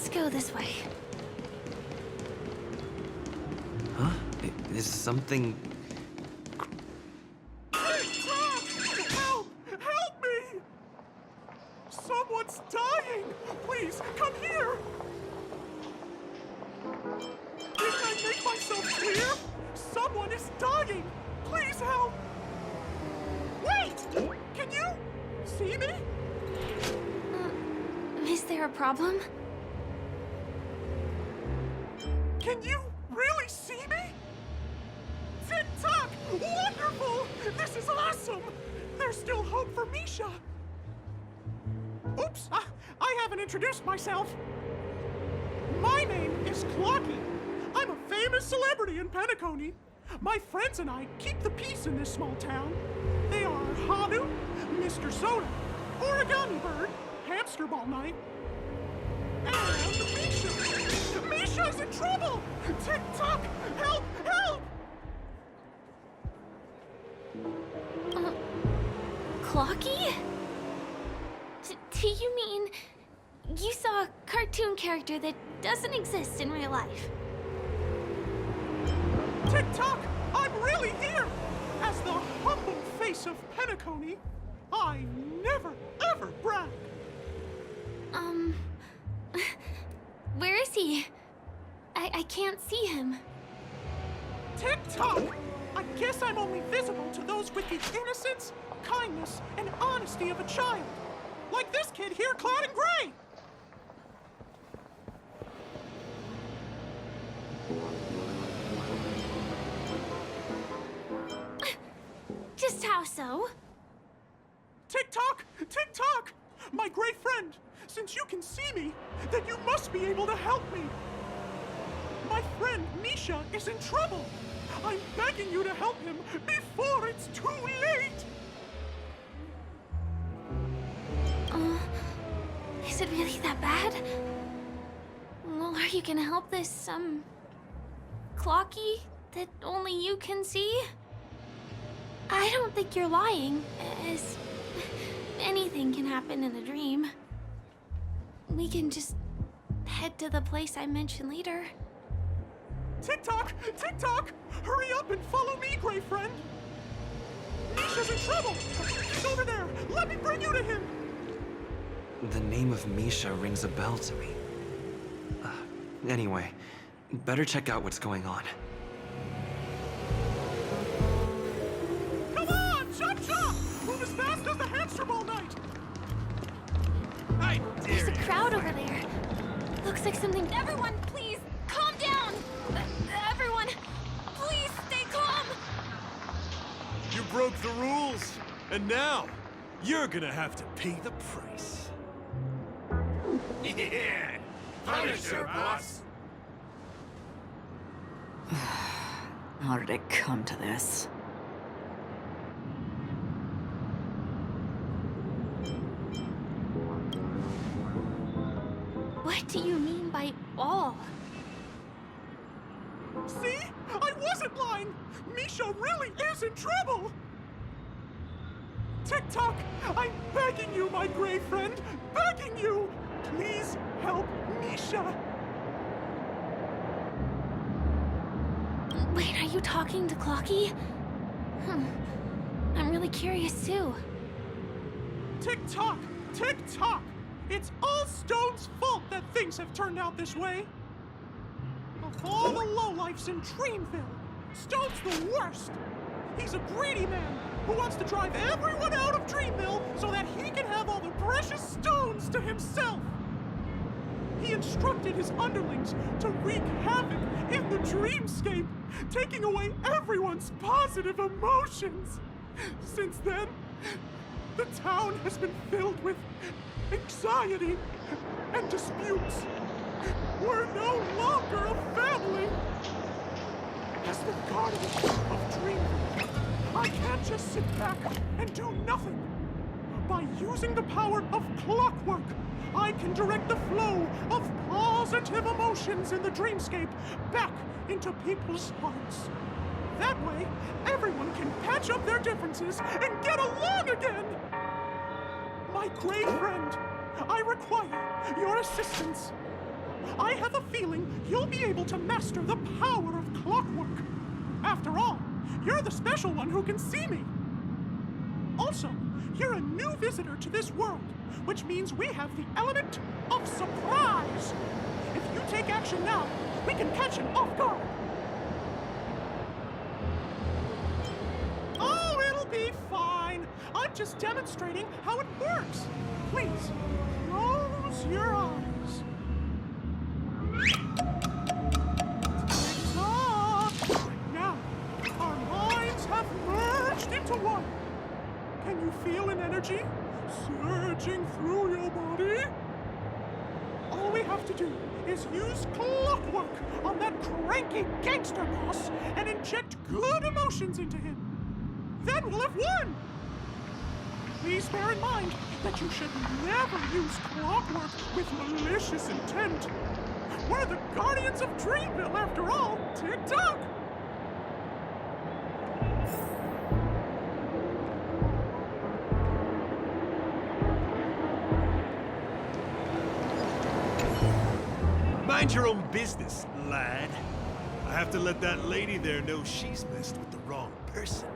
Let's go this way. Huh? Is something... Help! Help me! Someone's dying! Please, come here! Didn't I make myself clear? Someone is dying! Please help! Wait! Can you see me? Is there a problem? Can you really see me? Tick-tock! Wonderful! This is awesome! There's still hope for Misha! Oops! I haven't introduced myself. My name is Clocky. I'm a famous celebrity in Penacony. My friends and I keep the peace in this small town. They are Hanu, Mr. Soda, Origami Bird, Hamster Ball Knight, and Misha! Misha's in trouble! Tick-tock! Help! Help! Clocky? Do you mean you saw a cartoon character that doesn't exist in real life? Tick-tock! I'm really here! As the humble face of Penacony, I never, ever brag. Where is he? I can't see him. Tick-tock! I guess I'm only visible to those with the innocence, kindness, and honesty of a child. Like this kid here clad in gray! Just how so? Tick-tock! Tick-tock! My gray friend, since you can see me, then you must be able to help me. My friend Misha is in trouble. I'm begging you to help him before it's too late. Is it really that bad? Well, are you gonna help this, Clocky that only you can see? I don't think you're lying, as anything can happen in a dream. We can just head to the place I mentioned later. Tick-tock! Tick-tock! Hurry up and follow me, gray friend! Misha's in trouble! He's over there! Let me bring you to him! The name of Misha rings a bell to me. Anyway, better check out what's going on. Come on! Chop chop! Move as fast as the hamster ball knight! I dare There's a crowd over there. Looks like something... Everyone, please, calm down! Everyone, please stay calm! You broke the rules, and now you're gonna have to pay the price. Yeah! Punisher, boss! How did it come to this? What do you mean by all? See? I wasn't lying! Misha really is in trouble! Tick-tock! I'm begging you, my gray friend! Begging you! Please help Misha! Wait, are you talking to Clocky? I'm really curious too. Tick-tock! Tick-tock! It's all Stone's fault that things have turned out this way! Of all the lowlifes in Dreamville, Stone's the worst! He's a greedy man who wants to drive everyone out of Dreamville so that he can have all the precious stones to himself! He instructed his underlings to wreak havoc in the dreamscape, taking away everyone's positive emotions! Since then, the town has been filled with anxiety and disputes. We're no longer a family! As the guardian of Dreamville, I can't just sit back and do nothing. By using the power of clockwork, I can direct the flow of positive emotions in the dreamscape back into people's hearts. That way, everyone can patch up their differences and get along again! My gray friend, I require your assistance. I have a feeling you'll be able to master the power of clockwork. After all, you're the special one who can see me. Also, you're a new visitor to this world, which means we have the element of surprise. If you take action now, we can catch him off guard. Oh, it'll be fine. I'm just demonstrating how it works. Please, close your eyes. Now, our minds have merged into one. Can you feel an energy surging through your body? All we have to do is use clockwork on that cranky gangster boss and inject good emotions into him. Then we'll have won! Please bear in mind that you should never use clockwork with malicious intent. We're the guardians of Dreamville, after all. Tick-tock! Mind your own business, lad. I have to let that lady there know she's messed with the wrong person.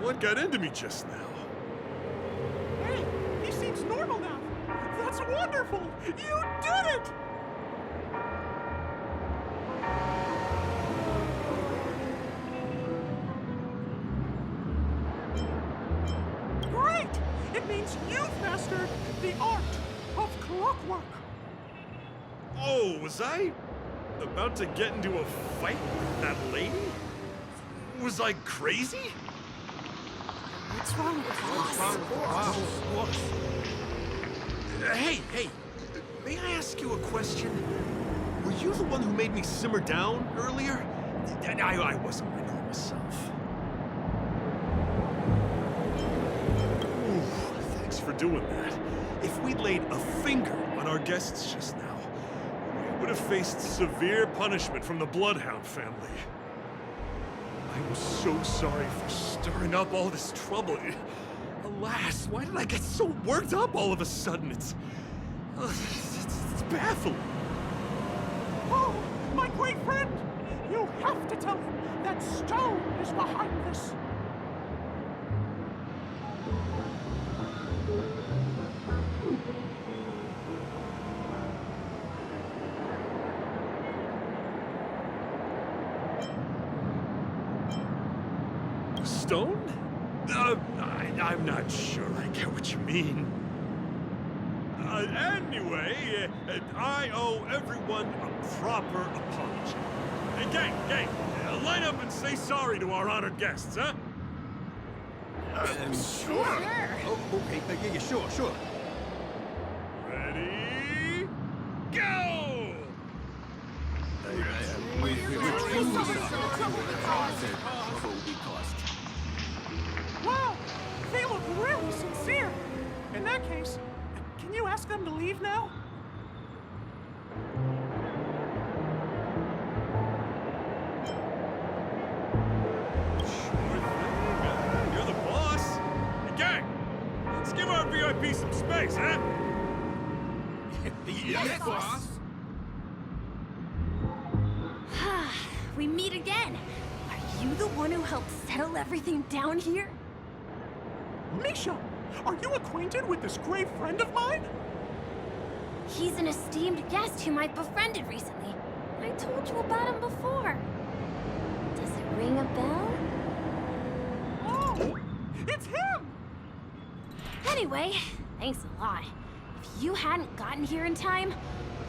What got into me just now? Hey, he seems normal now. That's wonderful! You did it! Great! It means you've mastered the art of clockwork. Oh, was I about to get into a fight with that lady? Was I crazy? What's wrong with us? Hey, may I ask you a question? Were you the one who made me simmer down earlier? I wasn't my normal self. Ooh, thanks for doing that. If we'd laid a finger on our guests just now, we would have faced severe punishment from the Bloodhound family. I'm so sorry for stirring up all this trouble. Alas, why did I get so worked up all of a sudden? It's baffling. Oh, my great friend! You have to tell him that Stone is behind this. Stone? I'm not sure I get what you mean. Anyway, I owe everyone a proper apology. Hey, gang, line up and say sorry to our honored guests, huh? Sure. Oh, okay, yeah, sure. Ready? Go! Wow, they look really sincere. In that case, can you ask them to leave now? Sure thing. You're the boss. Hey, gang, let's give our VIP some space, huh? Yes, boss. We meet again. Are you the one who helped settle everything down here? Misha, are you acquainted with this great friend of mine? He's an esteemed guest whom I befriended recently. I told you about him before. Does it ring a bell? Oh, it's him! Anyway, thanks a lot. If you hadn't gotten here in time,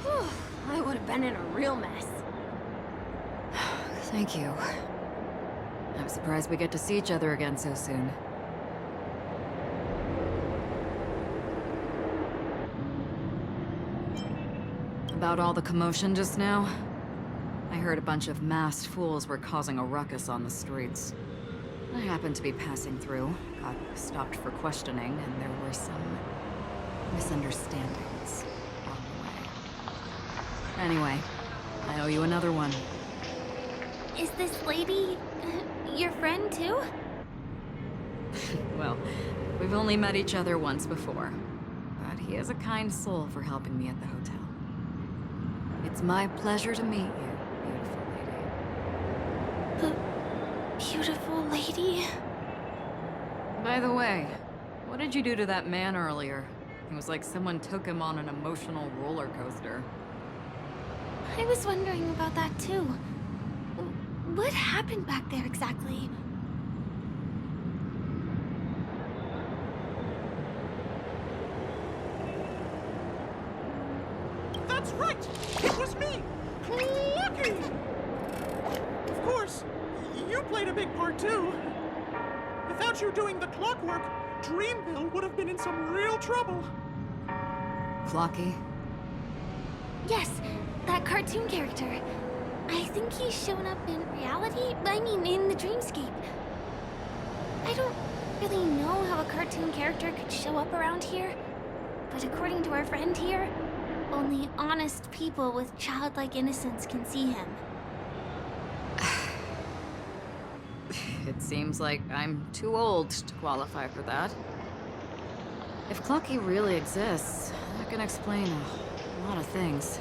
whew, I would have been in a real mess. Thank you. I'm surprised we get to see each other again so soon. about all the commotion just now? I heard a bunch of masked fools were causing a ruckus on the streets. I happened to be passing through, got stopped for questioning, and there were some misunderstandings on the way. Anyway, I owe you another one. Is this lady your friend too? Well, we've only met each other once before, but he is a kind soul for helping me at the hotel. It's my pleasure to meet you, beautiful lady. The beautiful lady? By the way, what did you do to that man earlier? It was like someone took him on an emotional roller coaster. I was wondering about that too. What happened back there exactly? That's right! It was me! Lucky! Of course, you played a big part too. Without you doing the clockwork, Dreamville would have been in some real trouble. Flocky? Yes, that cartoon character. I think he's shown up in reality. I mean, in the dreamscape. I don't really know how a cartoon character could show up around here, but according to our friend here, only honest people with childlike innocence can see him. It seems like I'm too old to qualify for that. If Clucky really exists, that can explain a lot of things.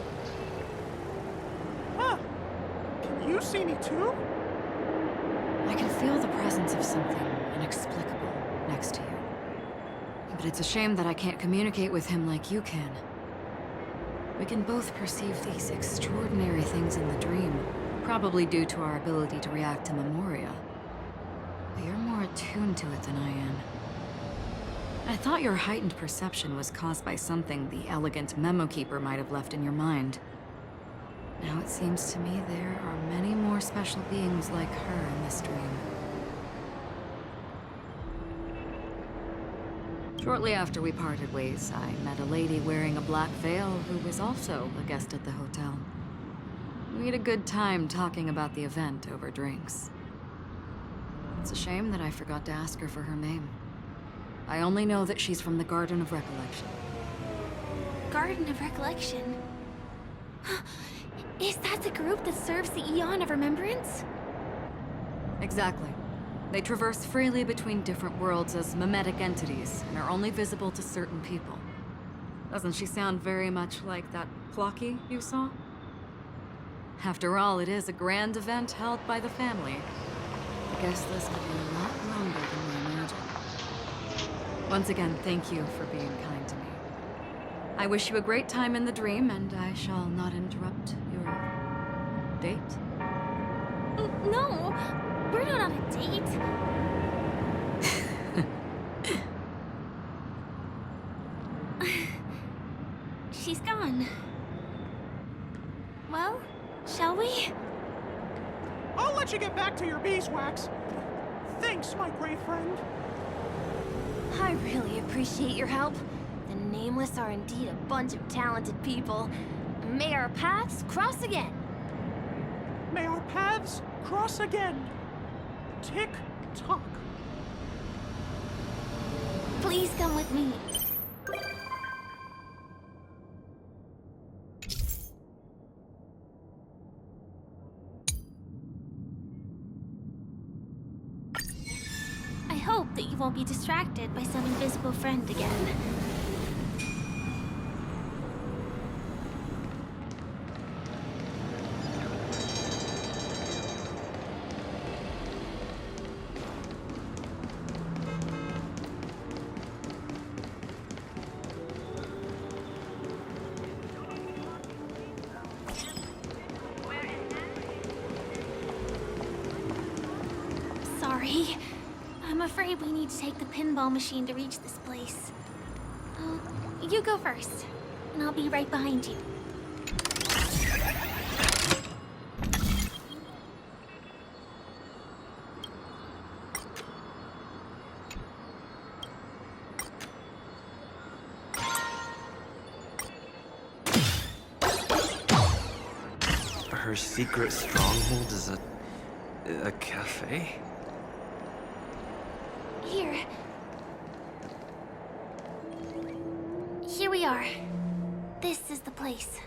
Huh. Can you see me too? I can feel the presence of something inexplicable next to you. But it's a shame that I can't communicate with him like you can. We can both perceive these extraordinary things in the dream, probably due to our ability to react to memoria. But you're more attuned to it than I am. I thought your heightened perception was caused by something the elegant memo keeper might have left in your mind. Now it seems to me there are many more special beings like her in this dream. Shortly after we parted ways, I met a lady wearing a black veil who was also a guest at the hotel. We had a good time talking about the event over drinks. It's a shame that I forgot to ask her for her name. I only know that she's from the Garden of Recollection. Garden of Recollection? Is that the group that serves the Eon of Remembrance? Exactly. They traverse freely between different worlds as mimetic entities and are only visible to certain people. Doesn't she sound very much like that Flocky you saw? After all, it is a grand event held by the family. I guess this will be a lot longer than we imagined. Once again, thank you for being kind to me. I wish you a great time in the dream, and I shall not interrupt your date. No, we're not on a date. She's gone. Well, shall we? I'll let you get back to your beeswax. Thanks, my brave friend. I really appreciate your help. The Nameless are indeed a bunch of talented people. May our paths cross again. May our paths cross again. Tick-tock. Please come with me. I hope that you won't be distracted by some invisible friend again. Sorry. I'm afraid we need to take the pinball machine to reach this place. You go first, and I'll be right behind you. her secret stronghold is a cafe? Here. Here we are. This is the place.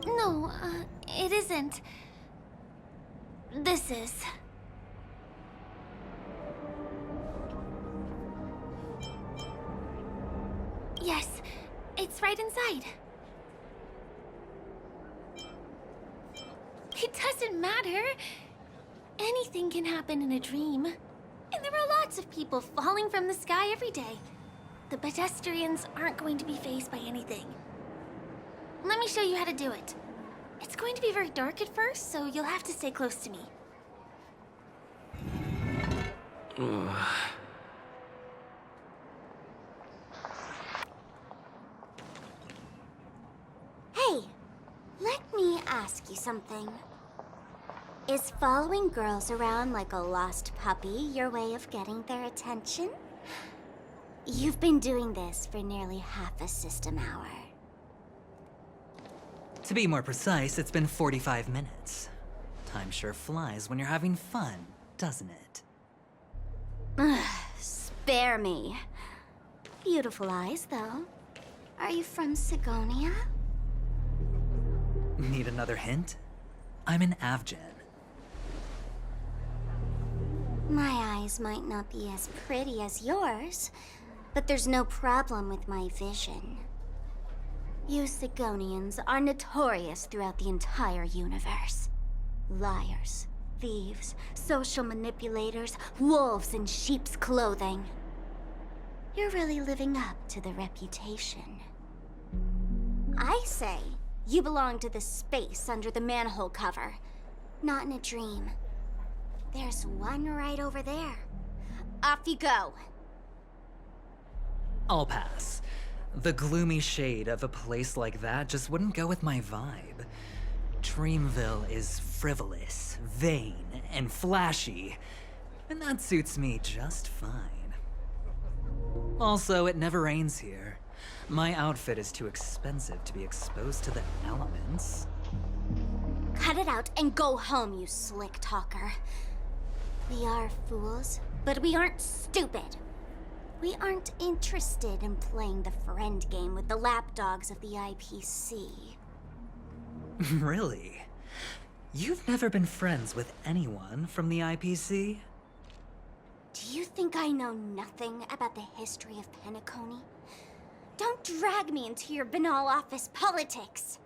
No, it isn't. This is. Yes, it's right inside. It doesn't matter. Anything can happen in a dream. And there are lots of people falling from the sky every day. The pedestrians aren't going to be fazed by anything. Let me show you how to do it. It's going to be very dark at first, so you'll have to stay close to me. Hey, let me ask you something. Is following girls around like a lost puppy your way of getting their attention? You've been doing this for nearly half a system hour. To be more precise, it's been 45 minutes. Time sure flies when you're having fun, doesn't it? Spare me. Beautiful eyes, though. Are you from Sigonia? Need another hint? I'm an Avgen. My eyes might not be as pretty as yours, but there's no problem with my vision. You Sigonians are notorious throughout the entire universe. Liars, thieves, social manipulators, wolves in sheep's clothing. You're really living up to the reputation. I say, you belong to the space under the manhole cover, not in a dream. There's one right over there. Off you go. I'll pass. The gloomy shade of a place like that just wouldn't go with my vibe. Dreamville is frivolous, vain, and flashy, and that suits me just fine. Also, it never rains here. My outfit is too expensive to be exposed to the elements. Cut it out and go home, you slick talker. We are fools, but we aren't stupid. We aren't interested in playing the friend game with the lapdogs of the IPC. Really? You've never been friends with anyone from the IPC? Do you think I know nothing about the history of Penacony? Don't drag me into your banal office politics.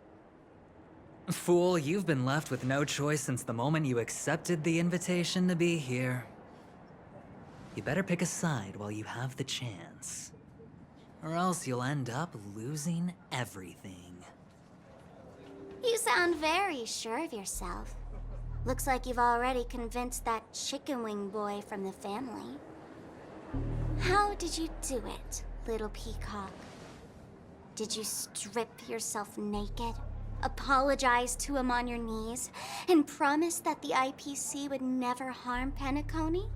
Fool, you've been left with no choice since the moment you accepted the invitation to be here. You better pick a side while you have the chance. Or else you'll end up losing everything. You sound very sure of yourself. Looks like you've already convinced that chicken wing boy from the family. How did you do it, little peacock? Did you strip yourself naked, apologize to him on your knees, and promise that the IPC would never harm Penacony?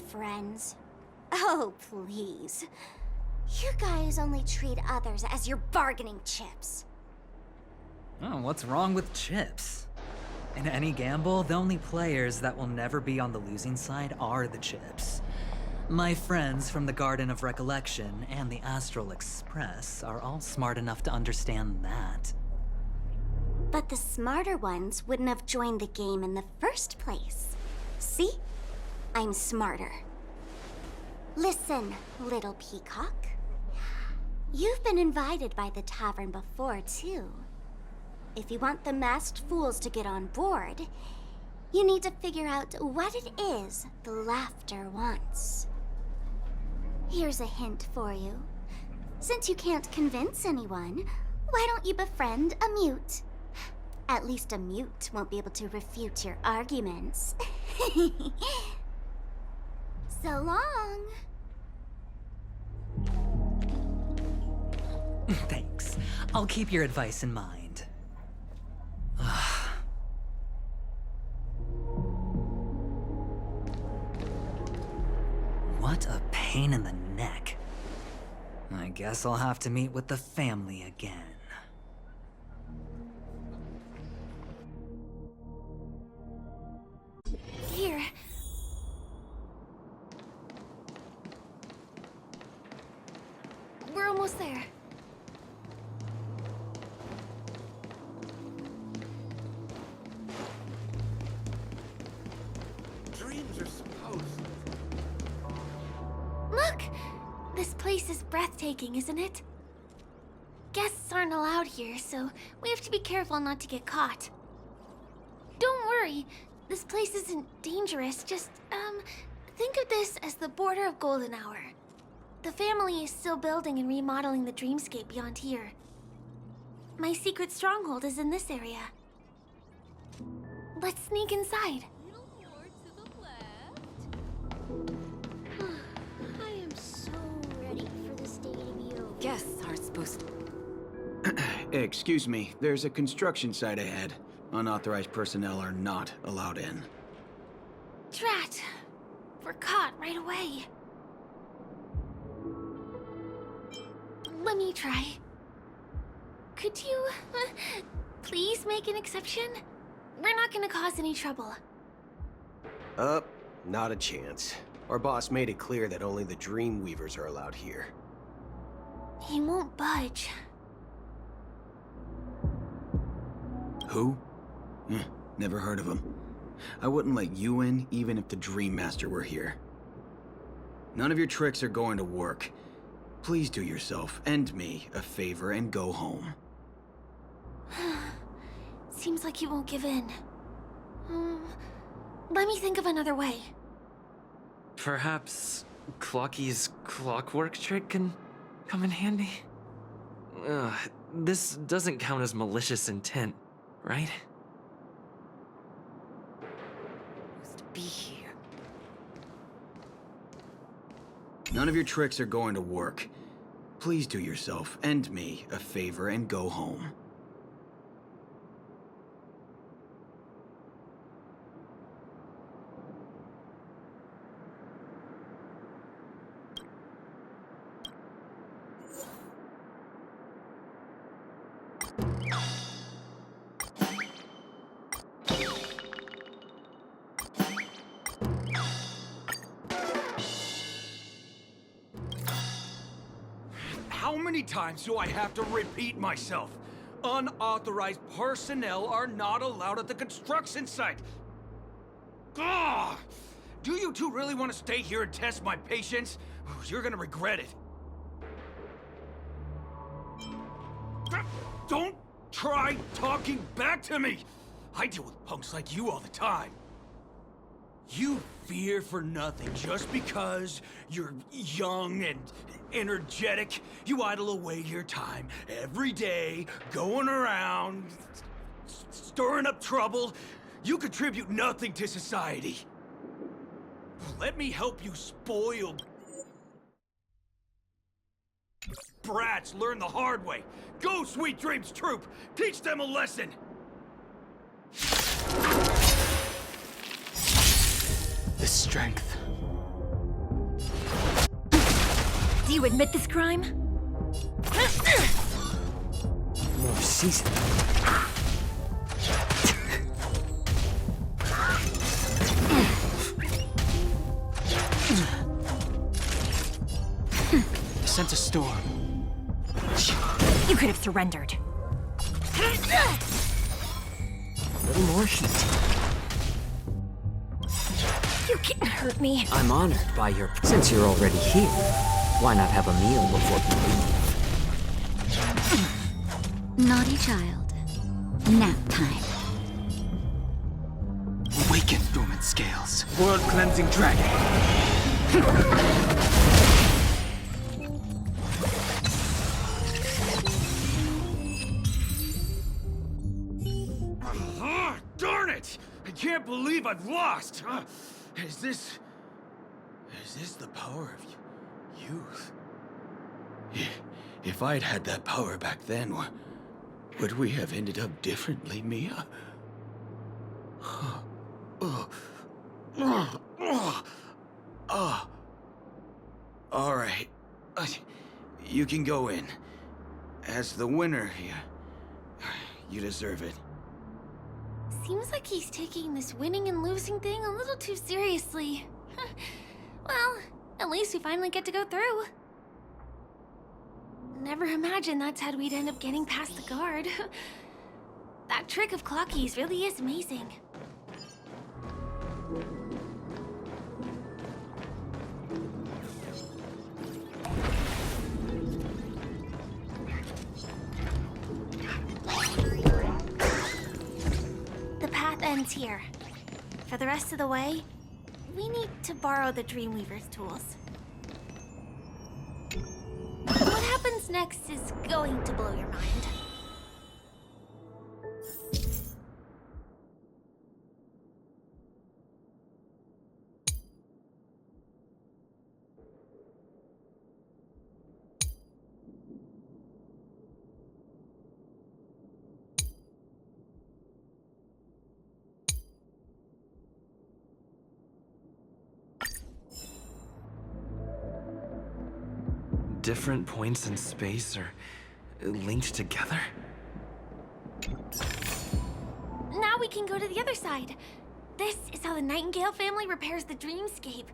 Friends? Oh, please. You guys only treat others as your bargaining chips. Oh, what's wrong with chips? In any gamble, the only players that will never be on the losing side are the chips. My friends from the Garden of Recollection and the Astral Express are all smart enough to understand that. But the smarter ones wouldn't have joined the game in the first place. See? I'm smarter. Listen, little peacock. You've been invited by the tavern before, too. If you want the masked fools to get on board, you need to figure out what it is the laughter wants. Here's a hint for you. Since you can't convince anyone, why don't you befriend a mute? At least a mute won't be able to refute your arguments. So long. Thanks. I'll keep your advice in mind. What a pain in the neck. I guess I'll have to meet with the family again. Here. We're almost there. Dreams are supposed. Look! This place is breathtaking, isn't it? Guests aren't allowed here, so we have to be careful not to get caught. Don't worry, this place isn't dangerous. Just, think of this as the border of Golden Hour. The family is still building and remodeling the dreamscape beyond here. My secret stronghold is in this area. Let's sneak inside. I am so ready for this day to be over. Guests aren't supposed to... Excuse me, there's a construction site ahead. Unauthorized personnel are not allowed in. Drat! We're caught right away. Let me try. Could you, please make an exception? We're not gonna cause any trouble. Not a chance. Our boss made it clear that only the Dreamweavers are allowed here. He won't budge. Who? Never heard of him. I wouldn't let you in, even if the Dream Master were here. None of your tricks are going to work. Please do yourself and me a favor and go home. Seems like he won't give in. Let me think of another way. Perhaps Clocky's clockwork trick can come in handy? This doesn't count as malicious intent, right? supposed to be here. None of your tricks are going to work. Please do yourself and me a favor and go home. How many times do I have to repeat myself? Unauthorized personnel are not allowed at the construction site. Ugh! Do you two really want to stay here and test my patience? You're gonna regret it. Don't try talking back to me! I deal with punks like you all the time. You fear for nothing just because you're young and energetic. You idle away your time every day, going around, stirring up trouble. You contribute nothing to society. Let me help you spoiled brats learn the hard way. Go, Sweet Dreams Troop! Teach them a lesson! The strength. Do you admit this crime? More season. I sense a storm. You could have surrendered. A little more heat. You can't hurt me. I'm honored by your... Since you're already here, why not have a meal before you leave? Naughty child. Nap time. Awaken, dormant scales. World-cleansing dragon. Darn it! I can't believe I've lost! Is this the power of youth? If I'd had that power back then, would we have ended up differently, Mia? All right. You can go in. As the winner, you deserve it. Seems like he's taking this winning and losing thing a little too seriously. Well, at least we finally get to go through. Never imagined that's how we'd end up getting past the guard. That trick of Clocky's really is amazing. The path ends here. For the rest of the way, we need to borrow the Dreamweaver's tools. What happens next is going to blow your mind. Different points in space are linked together? Now we can go to the other side. This is how the Nightingale family repairs the dreamscape.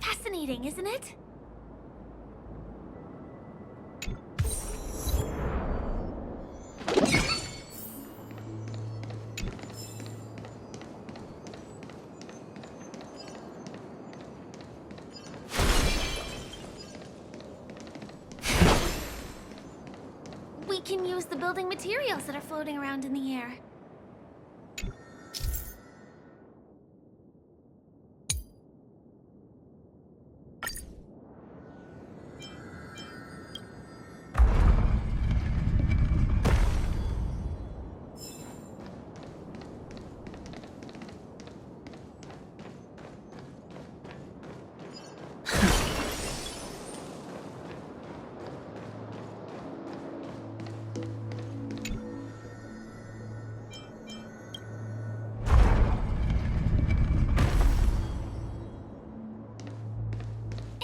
Fascinating, isn't it? We can use the building materials that are floating around in the air.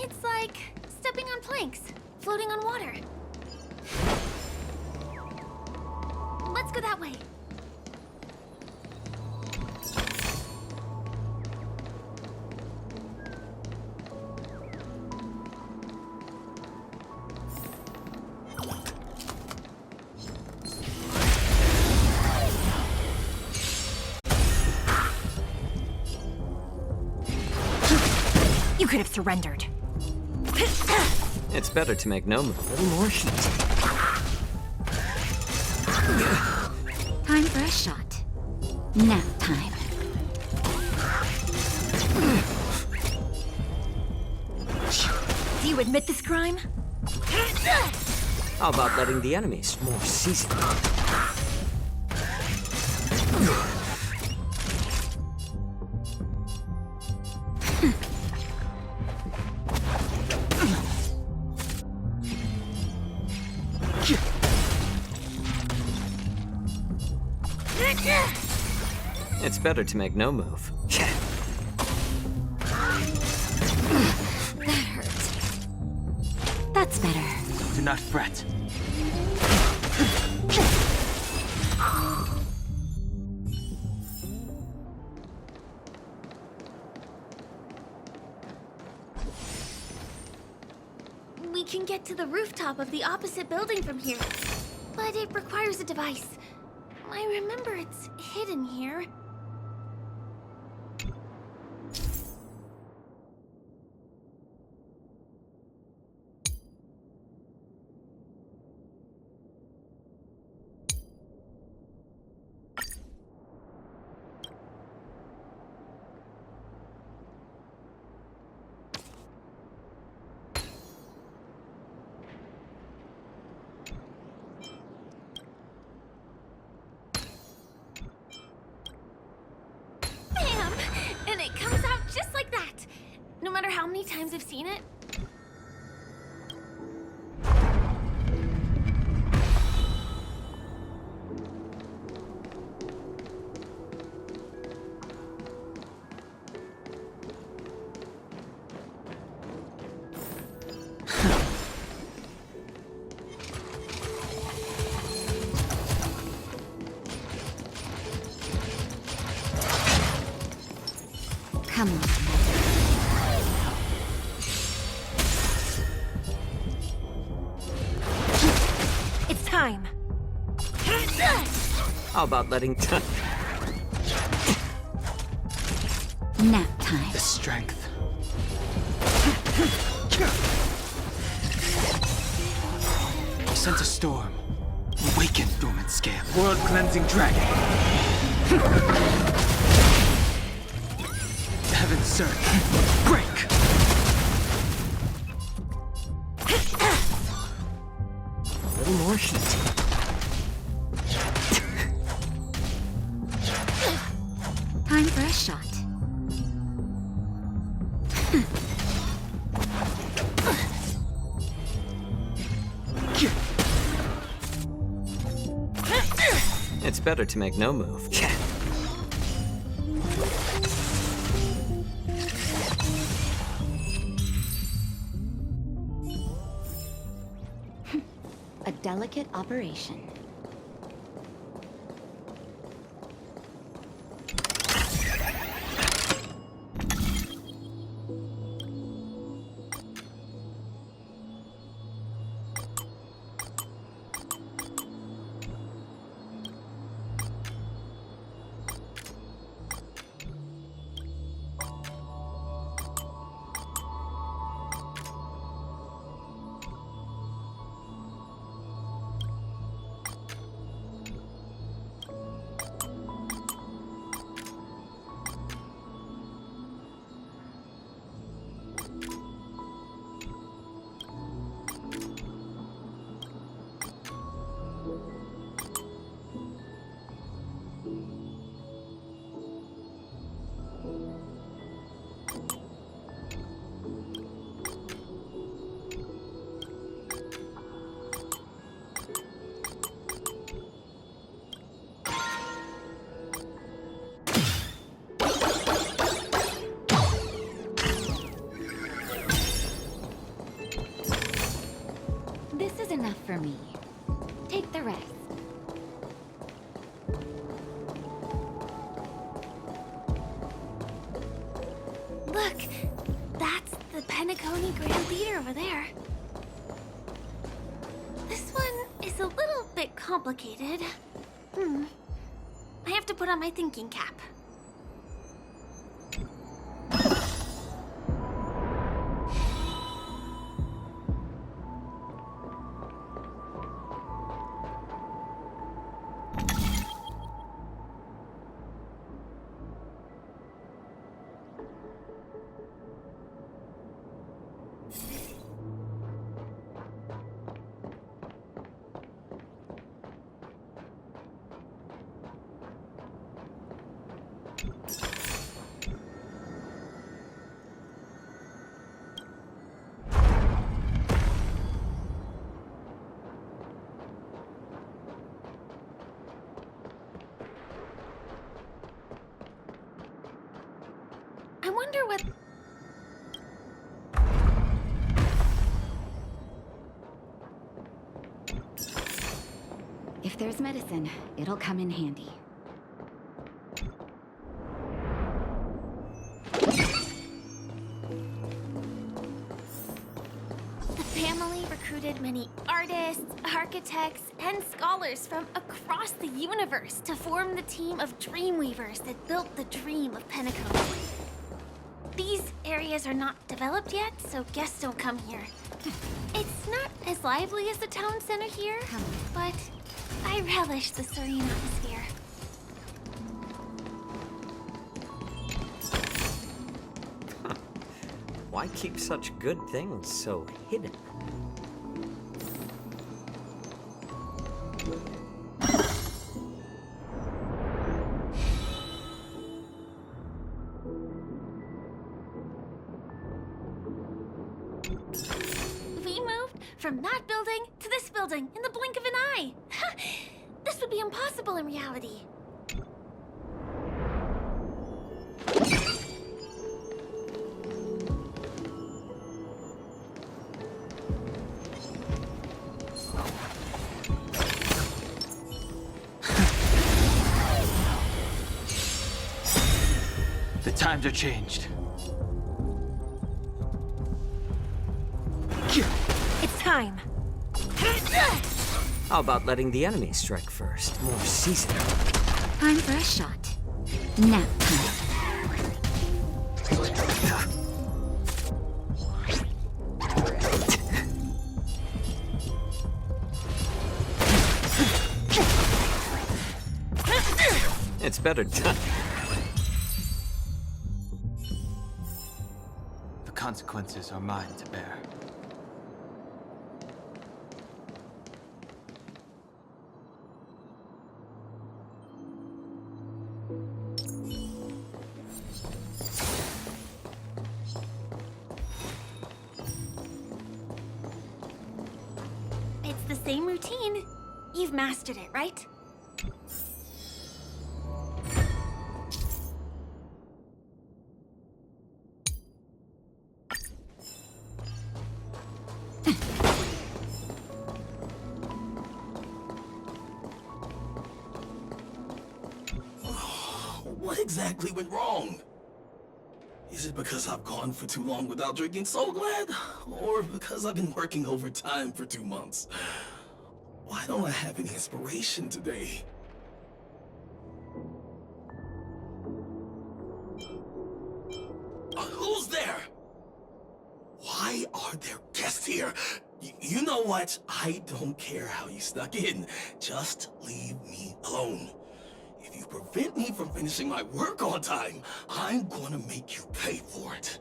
It's like stepping on planks, floating on water. Let's go that way. You could have surrendered. It's better to make no move. A little more heat. Time for a shot. Nap time. Do you admit this crime? How about letting the enemies more seasoned? It's better to make no move. That hurt. That's better. Do not fret. We can get to the rooftop of the opposite building from here, but it requires a device. I remember it's hidden here. Bam! And it comes out just like that. No matter how many times I've seen it. Come on. It's time. How about letting Nap time. the strength? I sent a storm. Awaken, dormant scale. World-cleansing dragon. Heaven surge. Break! A little more heat. Time for a shot. It's better to make no move. A delicate operation. This is enough for me. Take the rest. Look, that's the Penacony Grand Theater over there. This one is a little bit complicated. I have to put on my thinking cap. I wonder what... If there's medicine, it'll come in handy. The family recruited many artists, architects, and scholars from across the universe to form the team of Dreamweavers that built the dream of Penacony. These areas are not developed yet, so guests don't come here. It's not as lively as the town center here, but I relish the serene atmosphere. Why keep such good things so hidden? We moved from that building to this building in the blink of an eye. This would be impossible in reality. The Times are changed. It's time. How about letting the enemy strike first? More seasoned. Time for a shot. Nap time. It's better done. The consequences are mine to bear. It's the same routine. You've mastered it, right? What exactly went wrong? Is it because I've gone for too long without drinking So Glad? Or because I've been working overtime for 2 months? Why don't I have any inspiration today? Who's there? Why are there guests here? You know what? I don't care how you snuck in. Just leave me alone. If you prevent me from finishing my work on time, I'm gonna make you pay for it.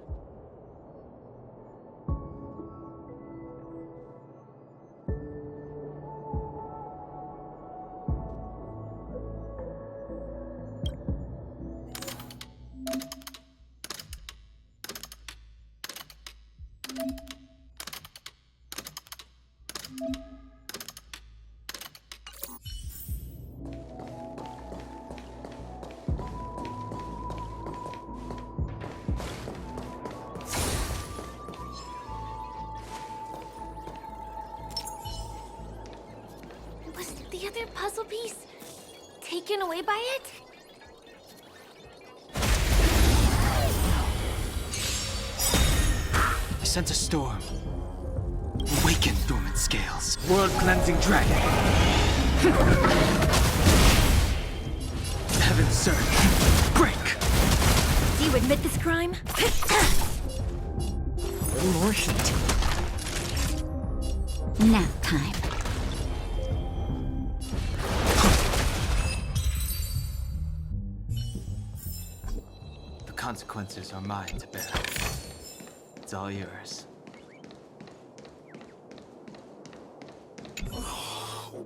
Was the other puzzle piece taken away by it? I sense a storm. Awaken dormant scales. World-cleansing dragon. Heaven surge. Break! Do you admit this crime? A little more heat. Nap time. The consequences are mine to bear. It's all yours.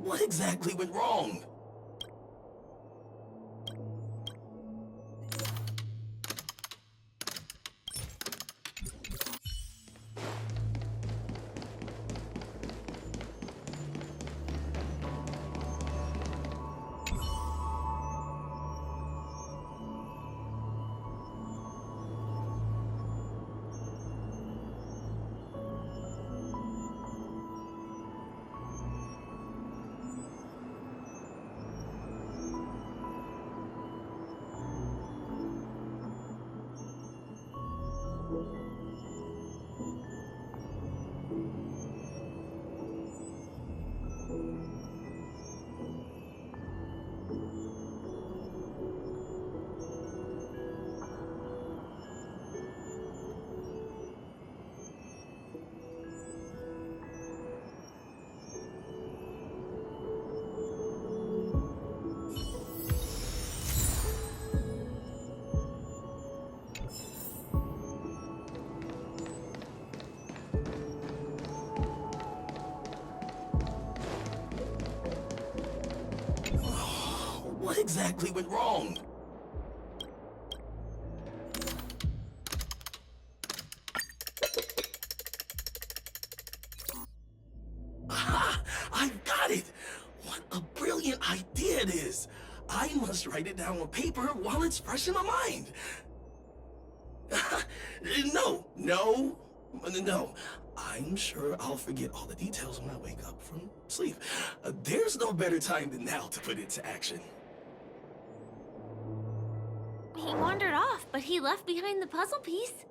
What exactly went wrong? What exactly went wrong? I've got it! What a brilliant idea it is! I must write it down on paper while it's fresh in my mind. No. I'm sure I'll forget all the details when I wake up from sleep. There's no better time than now to put it to action. He wandered off, but he left behind the puzzle piece.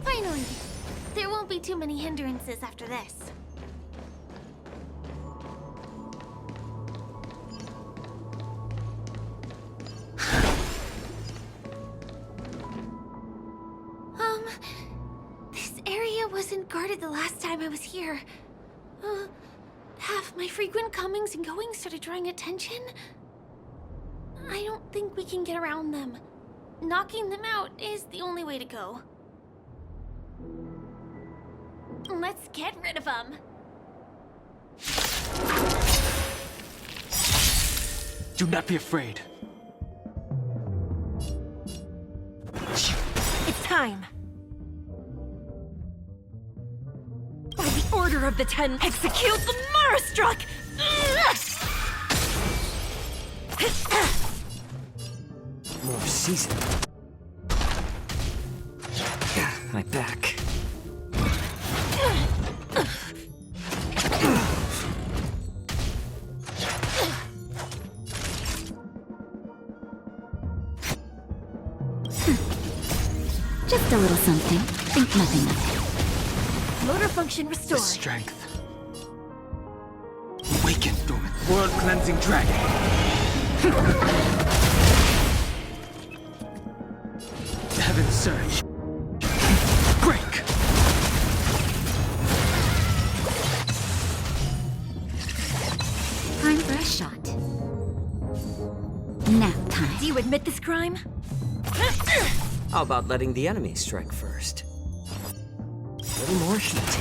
Finally! There won't be too many hindrances after this. This area wasn't guarded the last time I was here. Have my frequent comings and goings started drawing attention? I don't think we can get around them. Knocking them out is the only way to go. Let's get rid of them. Do not be afraid. It's time. By the order of the Ten, execute the Marastruck! More seasoned. My back. Just a little something. Think nothing of it. Motor function restored. The strength. Awaken, dormant. World-cleansing dragon. Heaven's surge. Break. Time for a shot. Nap time. Do you admit this crime? How about letting the enemy strike first? little more heat.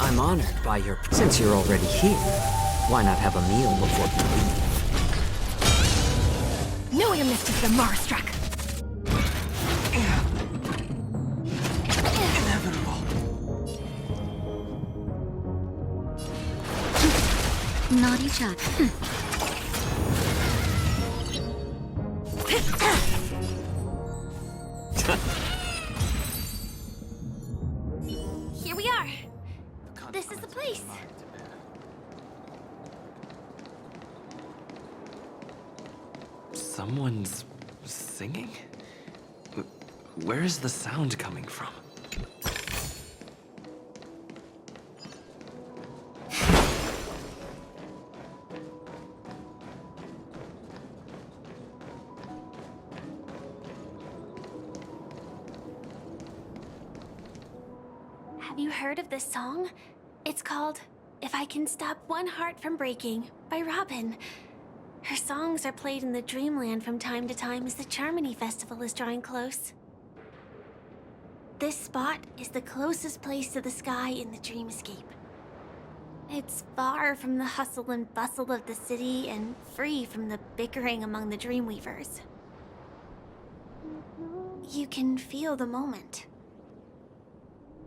I'm honored by your... Since you're already here, why not have a meal before you leave? Know your mistress the Marstruck. Inevitable. Naughty Chuck. Here we are. This is the place. Someone's singing? Where is the sound coming from? Have you heard of this song? It's called If I Can Stop One Heart from Breaking by Robin. Her songs are played in the Dreamland from time to time as the Charmony Festival is drawing close. This spot is the closest place to the sky in the dreamscape. It's far from the hustle and bustle of the city and free from the bickering among the Dreamweavers. You can feel the moment.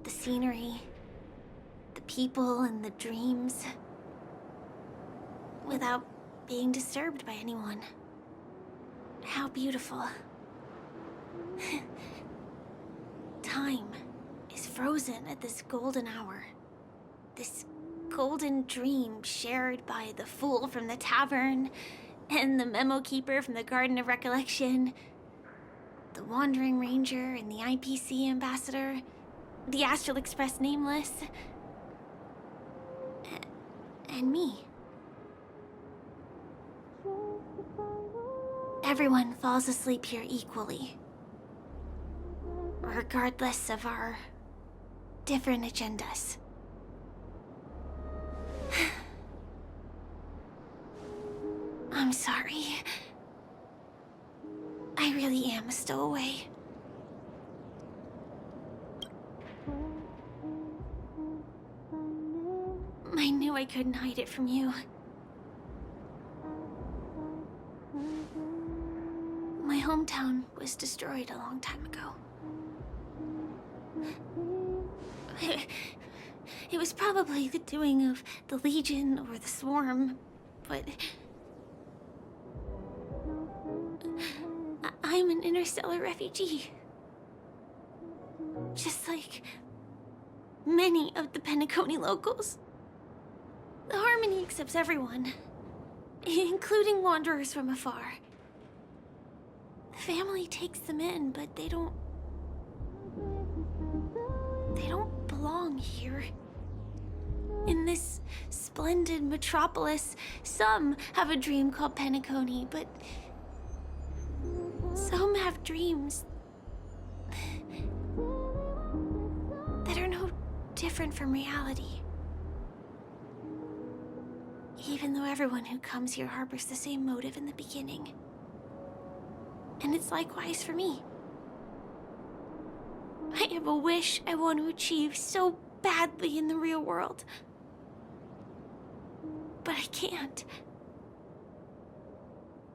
The scenery, the people and the dreams, without being disturbed by anyone. How beautiful. Time is frozen at this golden hour. This golden dream shared by the fool from the tavern and the memo keeper from the Garden of Recollection, the Wandering Ranger and the IPC ambassador, the Astral Express Nameless, and me. Everyone falls asleep here equally, regardless of our different agendas. I'm sorry. I really am a stowaway. I knew I couldn't hide it from you. My hometown was destroyed a long time ago. It was probably the doing of the Legion or the Swarm, but I'm an interstellar refugee. Just like many of the Penacony locals. The Harmony accepts everyone, including wanderers from afar. The family takes them in, but they don't belong here. In this splendid metropolis, some have a dream called Penacony, but some have dreams that are no different from reality. Even though everyone who comes here harbors the same motive in the beginning. And it's likewise for me. I have a wish I want to achieve so badly in the real world. But I can't.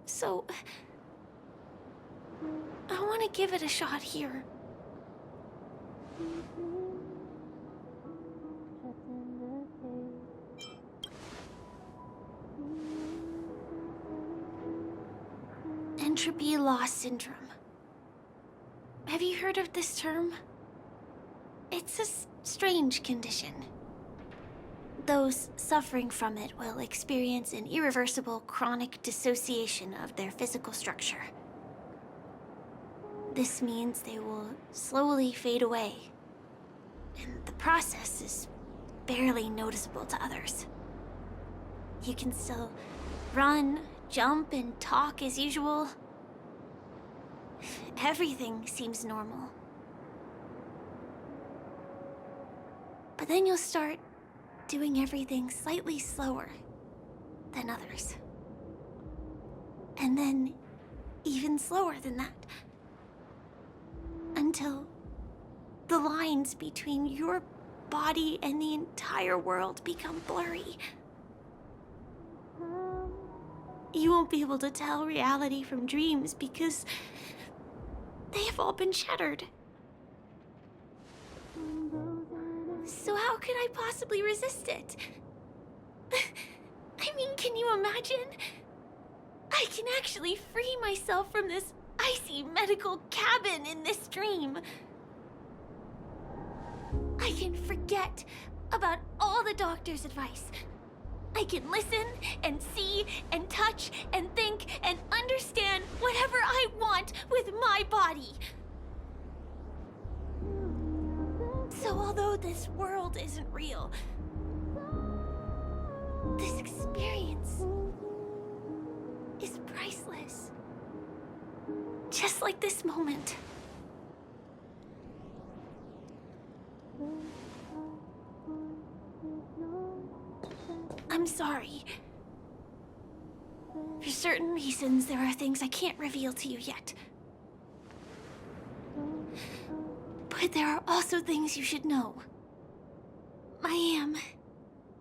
So I want to give it a shot here. Entropy loss syndrome. Have you heard of this term? It's a strange condition. Those suffering from it will experience an irreversible chronic dissociation of their physical structure. This means they will slowly fade away, and the process is barely noticeable to others. You can still run, jump, and talk as usual. Everything seems normal. But then you'll start doing everything slightly slower than others. And then even slower than that. Until the lines between your body and the entire world become blurry. You won't be able to tell reality from dreams because they have all been shattered. So how could I possibly resist it? I mean, can you imagine? I can actually free myself from this icy medical cabin in this dream. I can forget about all the doctor's advice. I can listen and see and touch and think and understand whatever I want with my body. So although this world isn't real, this experience is priceless. Just like this moment. I'm sorry. For certain reasons, there are things I can't reveal to you yet. But there are also things you should know. I am,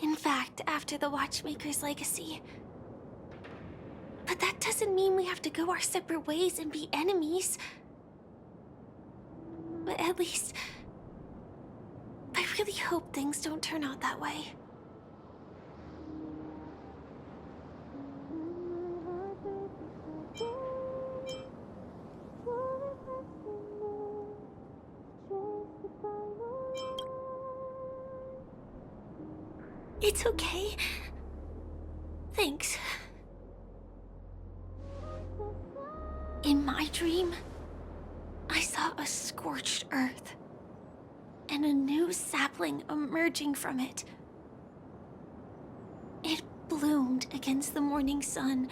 in fact, after the Watchmaker's legacy. But that doesn't mean we have to go our separate ways and be enemies. But at least, I really hope things don't turn out that way. It's okay. Thanks. In my dream, I saw a scorched earth and a new sapling emerging from it. It bloomed against the morning sun,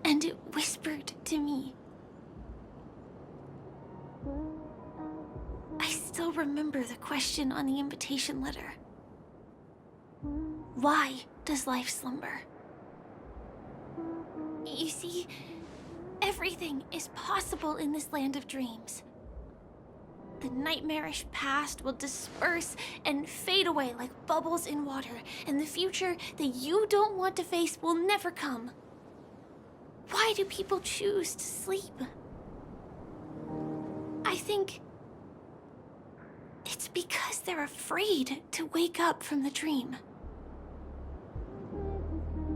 and it whispered to me. I still remember the question on the invitation letter. Why does life slumber? You see, everything is possible in this land of dreams. The nightmarish past will disperse and fade away like bubbles in water, and the future that you don't want to face will never come. Why do people choose to sleep? I think it's because they're afraid to wake up from the dream.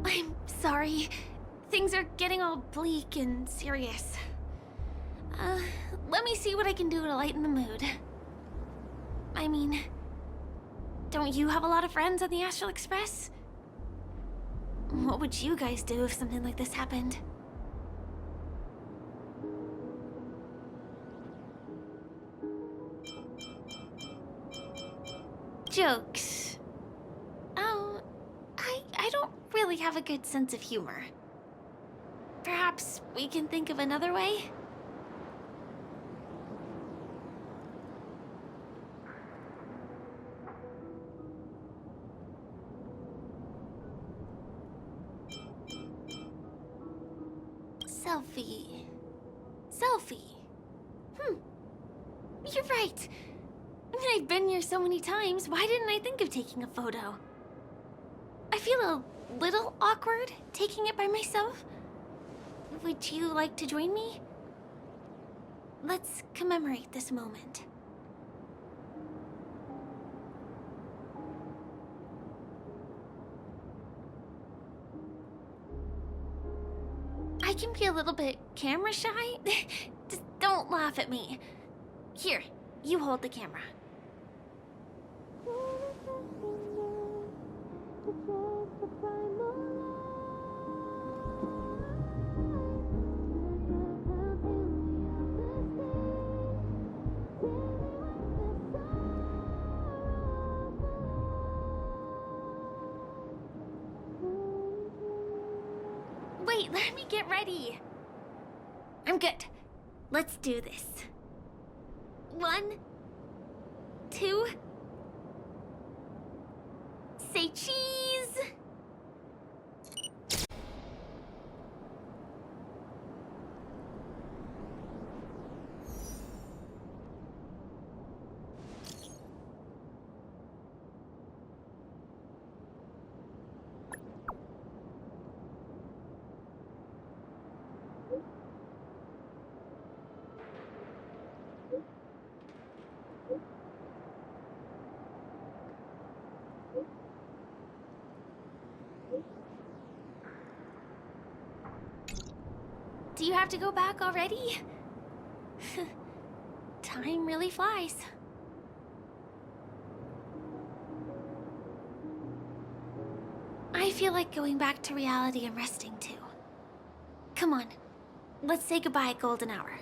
I'm sorry. Things are getting all bleak and serious. Let me see what I can do to lighten the mood. I mean, don't you have a lot of friends on the Astral Express? What would you guys do if something like this happened? Jokes. Oh, I don't really have a good sense of humor. Perhaps we can think of another way? Selfie. You're right. I mean, I've been here so many times. Why didn't I think of taking a photo? I feel a little awkward taking it by myself. Would you like to join me? Let's commemorate this moment. I can be a little bit camera shy. Just don't laugh at me. Here, you hold the camera. Wait, let me get ready. I'm good. Let's do this. 1, 2. Say cheese. Do you have to go back already? Time really flies. I feel like going back to reality and resting too. Come on, let's say goodbye, Golden Hour.